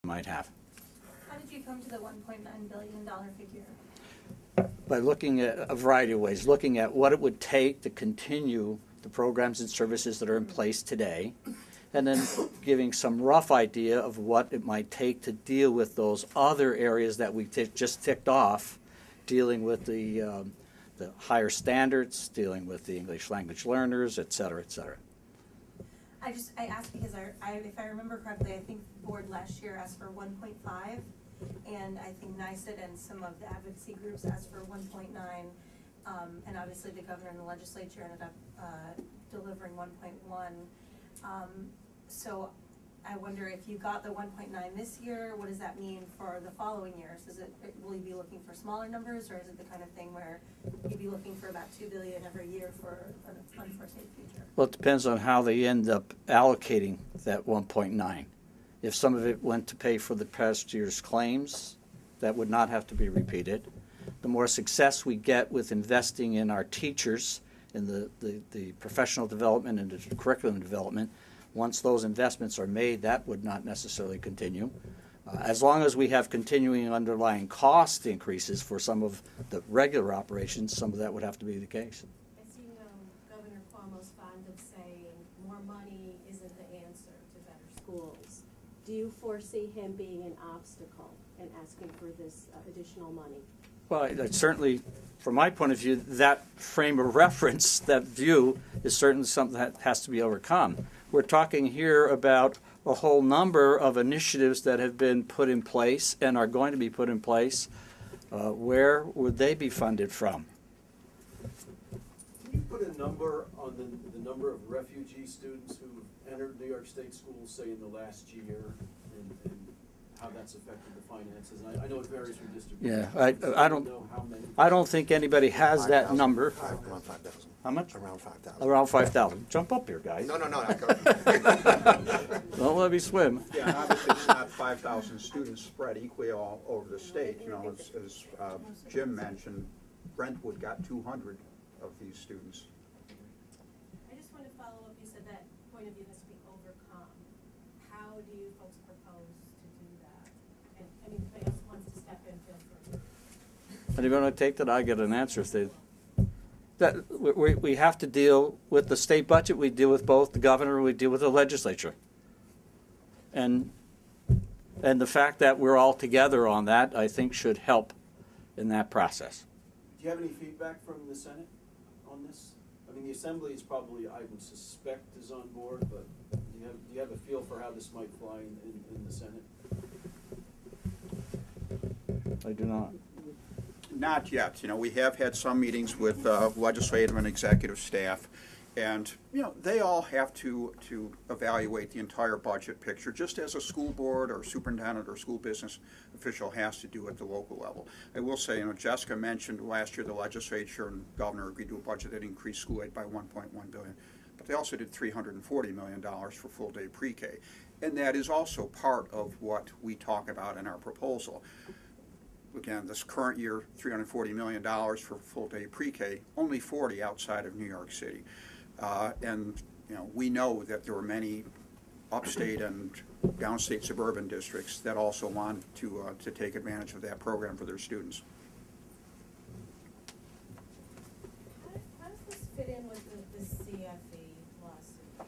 might have. How did you come to the $1.9 billion figure? By looking at a variety of ways, looking at what it would take to continue the programs and services that are in place today, and then giving some rough idea of what it might take to deal with those other areas that we just ticked off, dealing with the higher standards, dealing with the English language learners, et cetera, et cetera. I asked because if I remember correctly, I think the board last year asked for 1.5, and I think NYS and some of the advocacy groups asked for 1.9, and obviously the governor and the legislature ended up delivering 1.1. So I wonder if you got the 1.9 this year, what does that mean for the following years? Will you be looking for smaller numbers, or is it the kind of thing where you'd be looking for about $2 billion every year for an unforeseen future? Well, it depends on how they end up allocating that 1.9. If some of it went to pay for the past year's claims, that would not have to be repeated. The more success we get with investing in our teachers, in the professional development and the curriculum development, once those investments are made, that would not necessarily continue. As long as we have continuing underlying cost increases for some of the regular operations, some of that would have to be the case. As you know, Governor Cuomo's fond of saying more money isn't the answer to better schools. Do you foresee him being an obstacle in asking for this additional money? Well, certainly, from my point of view, that frame of reference, that view, is certainly something that has to be overcome. We're talking here about a whole number of initiatives that have been put in place and are going to be put in place. Where would they be funded from? Can you put a number on the number of refugee students who entered New York State schools, say, in the last year, and how that's affected the finances? And I know it varies from district. Yeah, So I don't think anybody has that number. Around 5,000. How much? Around 5,000. Around 5,000. Jump up here, guys. No. Don't let me swim. Yeah, and obviously it's not 5,000 students spread equally all over the state. You know, as Jim mentioned, Brentwood got 200 of these students. I just want to follow up, you said that point of view has to be overcome. How do you folks propose to do that? And anybody else wants to step in, feel free. Anybody want to take that? I get an answer if they. That we have to deal with the state budget. We deal with both the governor. We deal with the legislature. And the fact that we're all together on that, I think, should help in that process. Do you have any feedback from the Senate on this? I mean, the Assembly is probably, I would suspect, is on board, but do you have a feel for how this might fly in the Senate? I do not. Not yet. You know, we have had some meetings with legislative and executive staff, and you know, they all have to evaluate the entire budget picture, just as a school board or superintendent or school business official has to do at the local level. I will say, you know, Jessica mentioned last year the legislature and governor agreed to a budget that increased school aid by $1.1 billion, but they also did $340 million for full-day pre-K, and that is also part of what we talk about in our proposal. Again, this current year, $340 million for full-day pre-K, only 40 outside of New York City. And you know, we know that there are many upstate and downstate suburban districts that also want to take advantage of that program for their students. How does this fit in with the CFE lawsuit?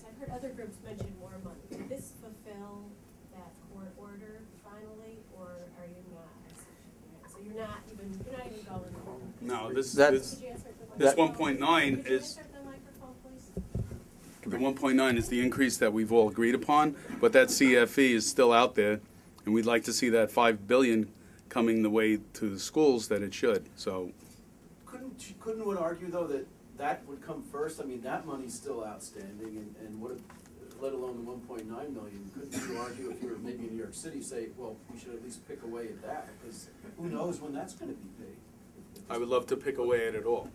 I've heard other groups mention more money. Did this fulfill that court order finally, or are you not? So you're not even going. No, this Could you answer the this microphone? 1.9 Could you is answer the microphone, please? the 1.9 is the increase that we've all agreed upon, but that CFE is still out there, and we'd like to see that $5 billion coming the way to the schools that it should. So, Couldn't one argue, though, that would come first? I mean, that money's still outstanding, and what, let alone the 1.9 million. Couldn't you argue, if you were maybe in New York City, say, well, we should at least pick away at that, because who knows when that's going to be paid? I would love to pick away at it all.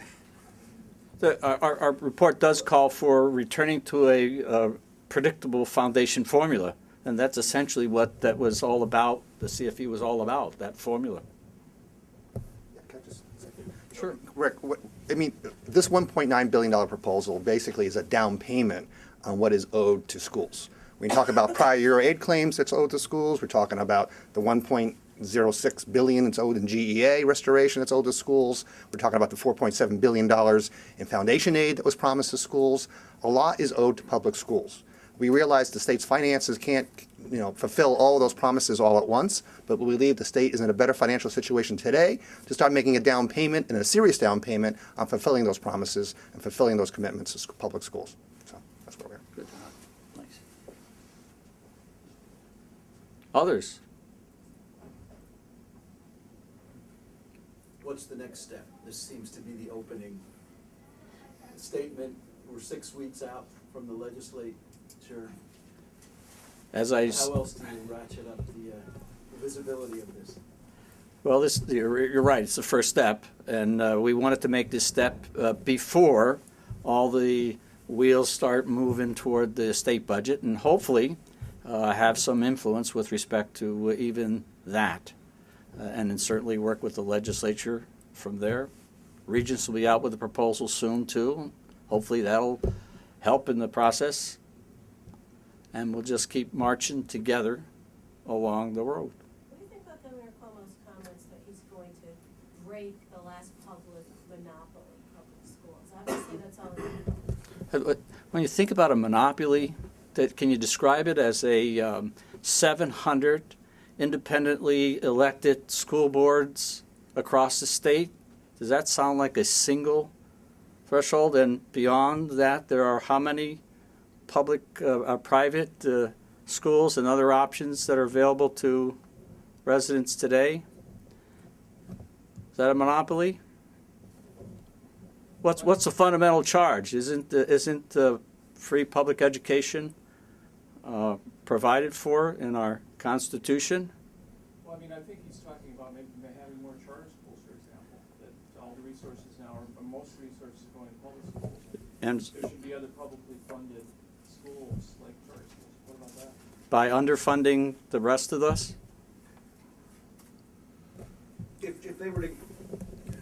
Our report does call for returning to a predictable foundation formula, and that's essentially what that was all about, the CFE was all about, that formula. Yeah, can I just say? Sure. Rick, I mean, this $1.9 billion proposal basically is a down payment on what is owed to schools. We talk about prior year aid claims that's owed to schools. We're talking about the 1.06 billion that's owed in GEA restoration that's owed to schools. We're talking about the $4.7 billion in foundation aid that was promised to schools. A lot is owed to public schools. We realize the state's finances can't, fulfill all of those promises all at once, but we believe the state is in a better financial situation today to start making a down payment, and a serious down payment, on fulfilling those promises and fulfilling those commitments to public schools. So that's where we are. Good. Nice. Others? What's the next step? This seems to be the opening statement. We're 6 weeks out from the legislature. As How else do you ratchet up the visibility of this? Well, you're right, it's the first step, and we wanted to make this step before all the wheels start moving toward the state budget, and hopefully have some influence with respect to even that. And then certainly work with the legislature from there. Regents will be out with a proposal soon, too. Hopefully that'll help in the process. And we'll just keep marching together along the road. What do you think about Governor Cuomo's comments that he's going to break the last public monopoly, public schools? Obviously, that's all. When you think about a monopoly, can you describe it as a 700 independently elected school boards across the state? Does that sound like a single threshold? And beyond that, there are how many private schools and other options that are available to residents today? Is that a monopoly? What's the fundamental charge? Isn't free public education provided for in our Constitution? Well, I mean, I think he's talking about maybe having more charter schools, for example, that all the resources now, or most resources going to public schools. And There should be other publicly funded schools, like charter schools. What about that? by underfunding the rest of us? If they were to,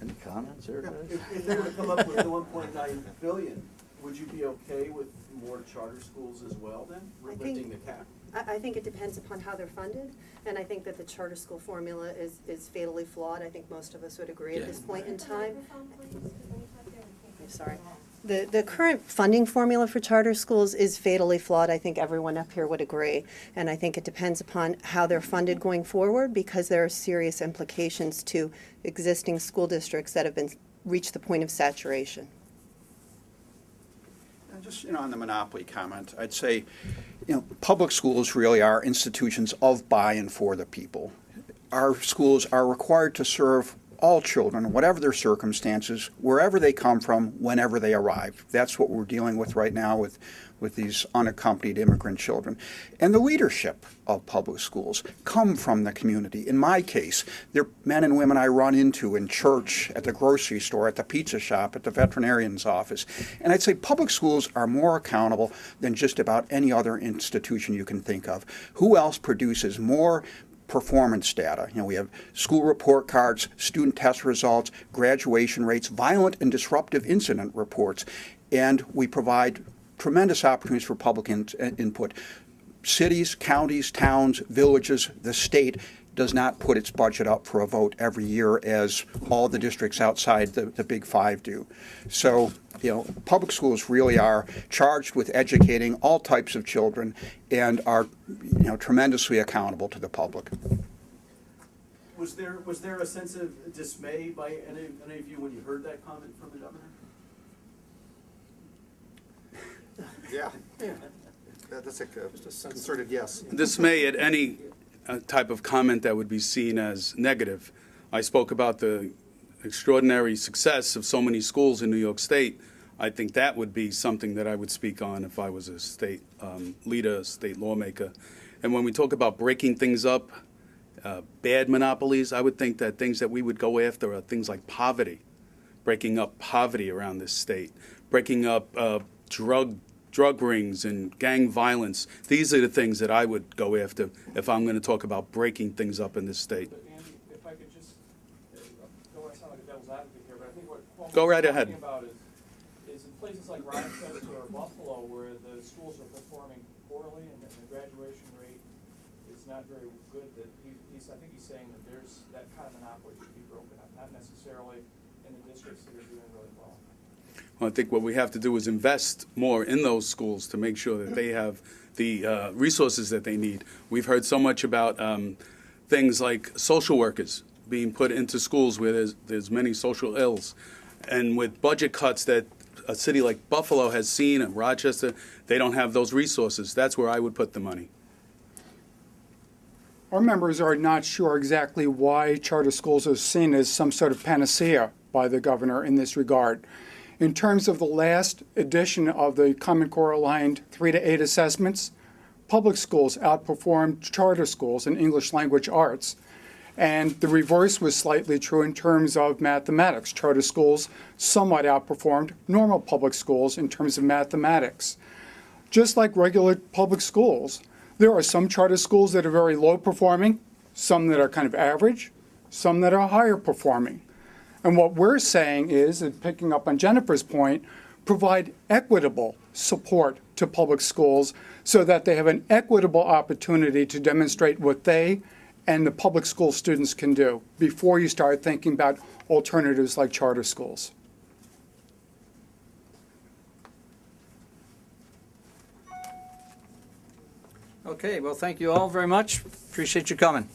Any comments there, guys? if they were to come up with the 1.9 billion, would you be okay with more charter schools as well then? I think- Lifting the cap? I think it depends upon how they're funded, and I think that the charter school formula is fatally flawed. I think most of us would agree Yeah. at this point in Put the time. microphone, please, 'cause when you talk there, we can't I'm hear sorry. you. The current funding formula for charter schools is fatally flawed. I think everyone up here would agree. And I think it depends upon how they're funded going forward, because there are serious implications to existing school districts that have reached the point of saturation. And just, on the monopoly comment, I'd say, public schools really are institutions of by and for the people. Our schools are required to serve all children, whatever their circumstances, wherever they come from, whenever they arrive. That's what we're dealing with right now with these unaccompanied immigrant children. And the leadership of public schools come from the community. In my case, they're men and women I run into in church, at the grocery store, at the pizza shop, at the veterinarian's office. And I'd say public schools are more accountable than just about any other institution you can think of. Who else produces more performance data? We have school report cards, student test results, graduation rates, violent and disruptive incident reports, and we provide tremendous opportunities for public input. Cities, counties, towns, villages, the state does not put its budget up for a vote every year as all the districts outside the Big Five do. So, public schools really are charged with educating all types of children and are, tremendously accountable to the public. Was there a sense of dismay by any of you when you heard that comment from the governor? Yeah. That's a concerted yes. Dismay at any type of comment that would be seen as negative. I spoke about the extraordinary success of so many schools in New York State. I think that would be something that I would speak on if I was a state leader, a state lawmaker. And when we talk about breaking things up, bad monopolies, I would think that things that we would go after are things like poverty, breaking up poverty around this state, breaking up drug rings and gang violence. These are the things that I would go after if I'm going to talk about breaking things up in this state. But Andy, if I could just, don't want to sound like a devil's advocate here, but I think what Cuomo's Go right talking ahead. about is in places like Rochester or Buffalo, where the schools are performing poorly and the graduation rate is not very good, that I think he's saying that that kind of monopoly should be broken up, not necessarily in the districts that are doing really well. Well, I think what we have to do is invest more in those schools to make sure that they have the resources that they need. We've heard so much about things like social workers being put into schools where there's many social ills. And with budget cuts that a city like Buffalo has seen, and Rochester, they don't have those resources. That's where I would put the money. Our members are not sure exactly why charter schools are seen as some sort of panacea by the governor in this regard. In terms of the last edition of the Common Core aligned 3 to 8 assessments, public schools outperformed charter schools in English language arts. And the reverse was slightly true in terms of mathematics. Charter schools somewhat outperformed normal public schools in terms of mathematics. Just like regular public schools, there are some charter schools that are very low performing, some that are kind of average, some that are higher performing. And what we're saying is, and picking up on Jennifer's point, provide equitable support to public schools so that they have an equitable opportunity to demonstrate what they and the public school students can do before you start thinking about alternatives like charter schools. Okay, well, thank you all very much. Appreciate you coming.